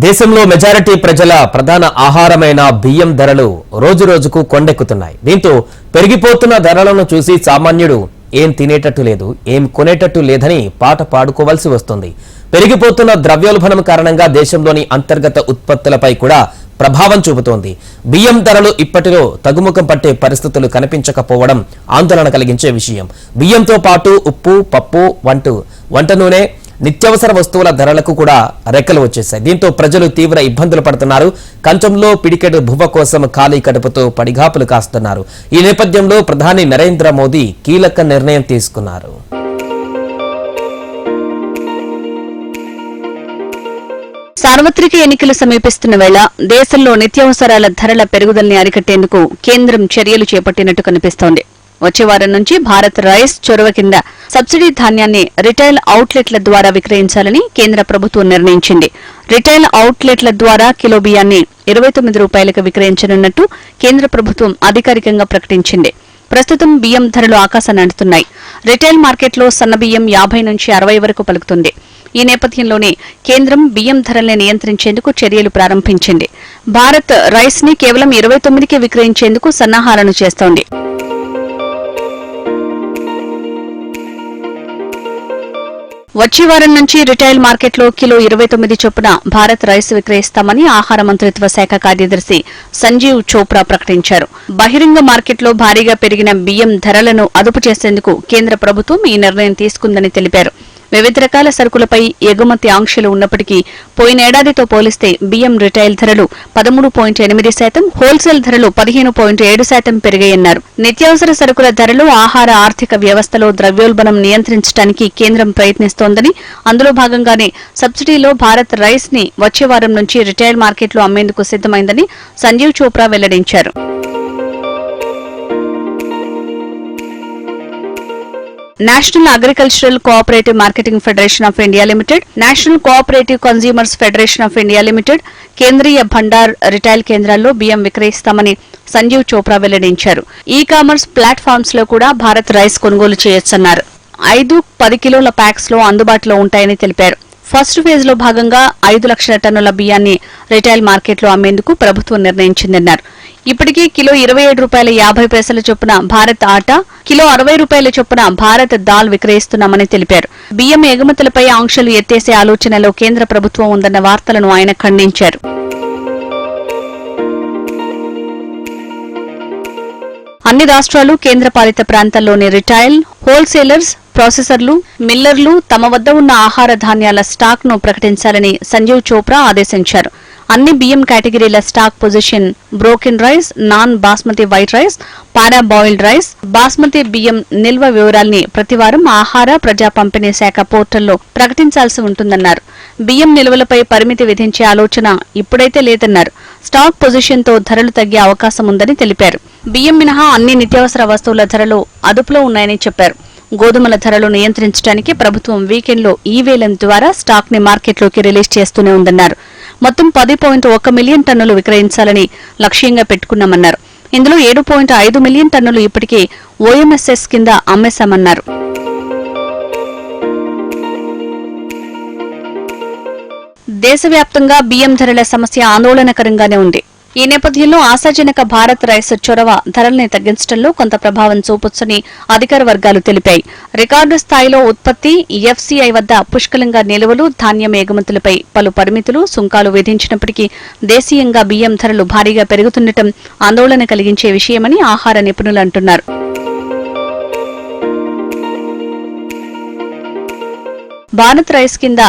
దేశంలో మెజారిటీ ప్రజల ప్రధాన ఆహారమైన బియ్యం ధరలు రోజురోజుకు కొండెక్కుతున్నాయి. దీంతో పెరిగిపోతున్న ధరలను చూసి సామాన్యుడు ఏం తినేటట్టు లేదు, ఏం కొనేటట్టు లేదని పాట పాడుకోవాల్సి వస్తుంది. పెరిగిపోతున్న ద్రవ్యోల్బణం కారణంగా దేశంలోని అంతర్గత ఉత్పత్తులపై కూడా ప్రభావం చూపుతోంది. బియ్యం ధరలు ఇప్పటిలో తగ్గుముఖం పట్టే పరిస్థితులు కనిపించకపోవడం ఆందోళన కలిగించే విషయం. బియ్యంతో పాటు ఉప్పు, పప్పు, వంట నూనె, నిత్యావసర వస్తువుల ధరలకు కూడా రెక్కలు వచ్చేశాయి. దీంతో ప్రజలు తీవ్ర ఇబ్బందులు పడుతున్నారు. కంచంలో పిడికెడు భువ కోసం ఖాళీ కడుపుతో పడిగాపులు కాస్తున్నారు. ఈ నేపథ్యంలో ప్రధాని నరేంద్ర మోదీ కీలక నిర్ణయం తీసుకున్నారు. సార్వత్రిక ఎన్నికలు సమీపిస్తున్న వేళ దేశంలో నిత్యావసరాల ధరల పెరుగుదలని అరికట్టేందుకు కేంద్రం చర్యలు చేపట్టినట్టు కనిపిస్తోంది. వచ్చే వారం నుంచి భారత్ రైస్ చొరవ కింద సబ్సిడీ ధాన్యాన్ని రిటైల్ అవుట్లెట్ల ద్వారా విక్రయించాలని కేంద్ర ప్రభుత్వం నిర్ణయించింది. రిటైల్ అవుట్లెట్ల ద్వారా కిలో బియ్యాన్ని 29 రూపాయలకు విక్రయించనున్నట్టు కేంద్ర ప్రభుత్వం అధికారికంగా ప్రకటించింది. ప్రస్తుతం బియ్యం ధరలు ఆకాశాన్ని అంటున్నాయి. రిటైల్ మార్కెట్లో సన్నబియ్యం 50 నుంచి 60 వరకు పలుకుతుంది. ఈ నేపథ్యంలోనే కేంద్రం బియ్యం ధరల్ని నియంత్రించేందుకు చర్యలు ప్రారంభించింది. భారత్ రైస్ ని కేవలం 29కే విక్రయించేందుకు సన్నాహాలను చేస్తోంది. వచ్చే వారం నుంచి రిటైల్ మార్కెట్లో కిలో 29 చొప్పున భారత్ రైస్ విక్రయిస్తామని ఆహార మంత్రిత్వ శాఖ కార్యదర్శి సంజీవ్ చోప్రా ప్రకటించారు. బహిరంగ మార్కెట్లో భారీగా పెరిగిన బియ్యం ధరలను అదుపు చేసేందుకు కేంద్ర ప్రభుత్వం ఈ నిర్ణయం తీసుకుందని తెలిపారు. వివిధ రకాల సరుకులపై ఎగుమతి ఆంక్షలు ఉన్నప్పటికీ పోయినేడాదితో పోలిస్తే బియ్యం రిటైల్ ధరలు 13.8%, హోల్సేల్ ధరలు 15.7% పెరిగాయన్నారు. నిత్యావసర సరుకుల ధరలు ఆహార ఆర్థిక వ్యవస్థలో ద్రవ్యోల్బణం నియంత్రించడానికి కేంద్రం ప్రయత్నిస్తోందని, అందులో భాగంగానే సబ్సిడీలో భారత్ రైస్ ని వచ్చే వారం నుంచి రిటైల్ మార్కెట్లో అమ్మేందుకు సిద్దమైందని సంజీవ్ చోప్రా వెల్లడించారు. National agricultural cooperative marketing federation of India limited, national cooperative consumers federation of India limited కేంద్రీయ భండార్ రిటైల్ కేంద్రాల్లో బియ్యం విక్రయిస్తామని సంజీవ్ చోప్రా వెల్లడించారు. ఈ కామర్స్ ప్లాట్ఫామ్స్ లో కూడా భారత్ రైస్ కొనుగోలు చేయొచ్చన్నారు. 5-10 కిలోల ప్యాక్స్ లో అందుబాటులో ఉంటాయని తెలిపారు. ఫస్ట్ ఫేజ్ లో భాగంగా 5 లక్షల టన్నుల బియ్యాన్ని రిటైల్ మార్కెట్లో అమ్మేందుకు ప్రభుత్వం నిర్ణయించిందన్నారు. ఇప్పటికే కిలో 27 రూపాయల 50 పైసల చొప్పున భారత్ ఆటా, కిలో 60 రూపాయల చొప్పున భారత్ దాల్ విక్రయిస్తున్నామని తెలిపారు. బియ్యం ఎగుమతులపై ఆంక్షలు ఎత్తేసే ఆలోచనలో కేంద్ర ప్రభుత్వం ఉందన్న వార్తలను ఆయన ఖండించారు. అన్ని రాష్ట్రాలు, కేంద్రపాలిత ప్రాంతాల్లోని రిటైల్, హోల్సేలర్స్, ప్రాసెసర్లు, మిల్లర్లు తమ వద్ద ఉన్న ఆహార ధాన్యాల స్టాక్ ను ప్రకటించాలని సంజీవ్ చోప్రా ఆదేశించారు. అన్ని బియ్యం కేటగిరీల stock position, broken rice, non basmati white rice, parboiled rice, basmati బియ్యం నిల్వ వివరాల్ని ప్రతివారం ఆహార ప్రజా పంపిణీ శాఖ పోర్టల్లో ప్రకటించాల్సి ఉంటుందన్నారు. బియ్యం నిల్వలపై పరిమితి విధించే ఆలోచన ఇప్పుడైతే లేదన్నారు. స్టాక్ పొజిషన్ తో ధరలు తగ్గే అవకాశం ఉందని తెలిపారు. బియ్యం మినహా అన్ని నిత్యావసర వస్తువుల ధరలు అదుపులో ఉన్నాయని చెప్పారు. గోధుమల ధరలు నియంత్రించడానికి ప్రభుత్వం వీకెండ్లో ఈ వేలం ద్వారా స్టాక్ ని మార్కెట్లోకి రిలీజ్ చేస్తూనే ఉందన్నారు. మొత్తం 10.1 మిలియన్ టన్నులు విక్రయించాలని లక్ష్యంగా పెట్టుకున్నామన్నారు. ఇందులో 7.5 మిలియన్ టన్నులు ఇప్పటికే ఓఎంఎస్ఎస్ కింద అమ్మేశామన్నారు. దేశవ్యాప్తంగా బియ్యం ధరల సమస్య ఆందోళనకరంగానే ఉంది. ఈ నేపథ్యంలో ఆశాజనక భారత్ రైస్ చొరవ ధరల్ని తగ్గించడంలో కొంత ప్రభావం చూపొచ్చని అధికార వర్గాలు తెలిపాయి. రికార్డు స్థాయిలో ఉత్పత్తి, ఎఫ్సీఐ వద్ద పుష్కలంగా నిల్వలు, ధాన్యం ఎగుమతులపై పలు పరిమితులు, సుంకాలు విధించినప్పటికీ దేశీయంగా బియ్యం ధరలు భారీగా పెరుగుతుండటం ఆందోళన కలిగించే విషయమని ఆహార నిపుణులు అంటున్నారు. భారత్ రైస్ కింద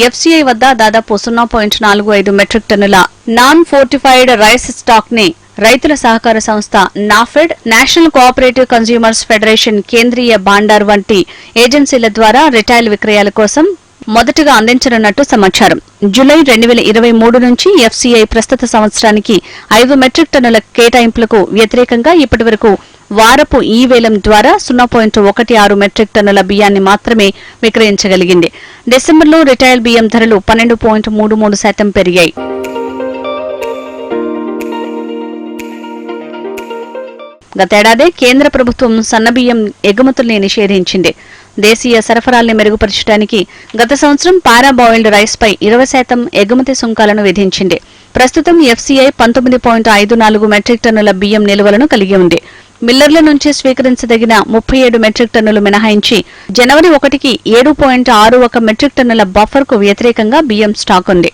ఎఫ్సీఐ వద్ద దాదాపు 0.45 మెట్రిక్ టన్నుల నాన్ ఫోర్టిఫైడ్ రైస్ స్టాక్ ని రైతుల సహకార సంస్థ NAFED, national cooperative consumers federation కేంద్రీయ భాండార్ వంటి ఏజెన్సీల ద్వారా రిటైల్ విక్రయాల కోసం మొదటగా అందించనున్నట్టు సమాచారం. జూలై 2023 నుంచి ఎఫ్సీఐ ప్రస్తుత సంవత్సరానికి 5 మెట్రిక్ టన్నుల కేటాయింపులకు వ్యతిరేకంగా ఇప్పటివరకు వారపు ఈ వేలం ద్వారా 0.16 మెట్రిక్ టన్నుల బియ్యాన్ని మాత్రమే విక్రయించగలిగింది. డిసెంబర్లో రిటైల్ బియ్యం ధరలు 12.33% పెరిగాయి. గతేడాదే కేంద్ర ప్రభుత్వం సన్నబియ్యం ఎగుమతుల్ని నిషేధించింది. దేశీయ సరఫరాల్ని మెరుగుపరచడానికి గత సంవత్సరం పారాబాయిల్డ్ రైస్ పై 20% ఎగుమతి సుంకాలను విధించింది. ప్రస్తుతం ఎఫ్సీఐ 19.54 మెట్రిక్ టన్నుల బియ్యం నిల్వలను కలిగి ఉంది. మిల్లర్ల నుంచి స్వీకరించదగిన 37 మెట్రిక్ టన్నులు మినహాయించి జనవరి 1కి 7.61 మెట్రిక్ టన్నుల బఫర్కు వ్యతిరేకంగా బియ్యం స్టాక్ ఉంది.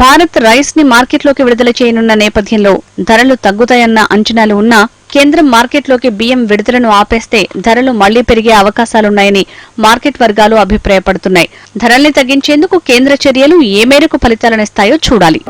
భారత్ రైస్ ని మార్కెట్లోకి విడుదల చేయనున్న నేపథ్యంలో ధరలు తగ్గుతాయన్న అంచనాలు ఉన్నా కేంద్రం మార్కెట్లోకి బియ్యం విడుదలను ఆపేస్తే ధరలు మళ్లీ పెరిగే అవకాశాలున్నాయని మార్కెట్ వర్గాలు అభిప్రాయపడుతున్నాయి. ధరల్ని తగ్గించేందుకు కేంద్ర చర్యలు ఏ మేరకు ఫలితాలనిస్తాయో చూడాలి.